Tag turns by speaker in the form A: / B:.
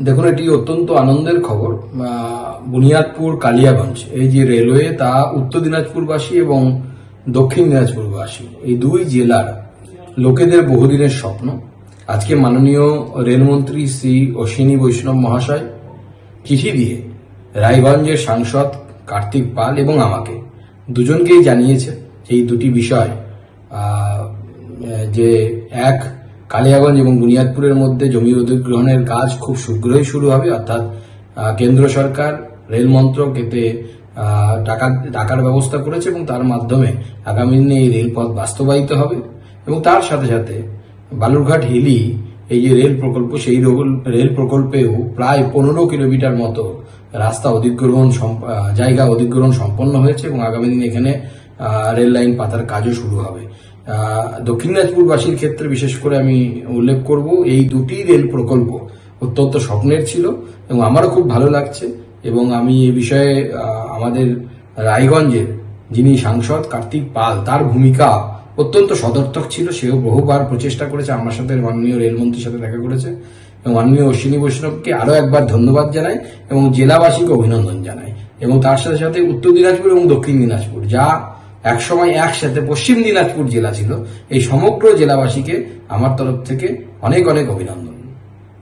A: দেখুন, এটি অত্যন্ত আনন্দের খবর। বুনিয়াদপুর কালিয়াগঞ্জ এই যে রেলওয়ে, তা উত্তর দিনাজপুরবাসী এবং দক্ষিণ দিনাজপুরবাসী এই দুই জেলার লোকেদের বহুদিনের স্বপ্ন। আজকে মাননীয় রেলমন্ত্রী শ্রী অশ্বিনী বৈষ্ণব মহাশয় চিঠি দিয়ে রায়গঞ্জের সাংসদ কার্তিক পাল এবং আমাকে দুজনকেই জানিয়েছে এই দুটি বিষয়, যে এক, কালিয়াগঞ্জ এবং বুনিয়াদপুরের মধ্যে জমি অধিগ্রহণের কাজ খুব শীঘ্রই শুরু হবে, অর্থাৎ কেন্দ্র সরকার রেল মন্ত্রক এতে টাকার ব্যবস্থা করেছে এবং তার মাধ্যমে আগামী দিনে এই রেলপথ বাস্তবায়িত হবে। এবং তার সাথে সাথে বালুরঘাট হিলি এই যে রেল প্রকল্প, সেই রেল প্রকল্পেও প্রায় 15 কিলোমিটার মতো রাস্তা জায়গা অধিগ্রহণ সম্পন্ন হয়েছে এবং আগামী দিনে এখানে রেল লাইন পাতার কাজও শুরু হবে। দক্ষিণ দিনাজপুরবাসীর ক্ষেত্রে বিশেষ করে আমি উল্লেখ করব, এই দুটি রেল প্রকল্প অত্যন্ত স্বপ্নের ছিল এবং আমারও খুব ভালো লাগছে। এবং আমি এ বিষয়ে আমাদের রায়গঞ্জের যিনি সাংসদ কার্তিক পাল, তার ভূমিকা অত্যন্ত সদর্থক ছিল। সেও বহুবার প্রচেষ্টা করেছে, আমার সাথে মাননীয় রেলমন্ত্রীর সাথে দেখা করেছে এবং মাননীয় অশ্বিনী বৈষ্ণবকে আরো একবার ধন্যবাদ জানাই এবং জেলাবাসীকে অভিনন্দন জানাই। এবং তার সাথে সাথে উত্তর দিনাজপুর এবং দক্ষিণ দিনাজপুর, যা একসময় একসাথে পশ্চিম দিনাজপুর জেলা ছিল, এই সমগ্র জেলাবাসীকে আমার তরফ থেকে অনেক অনেক অভিনন্দন।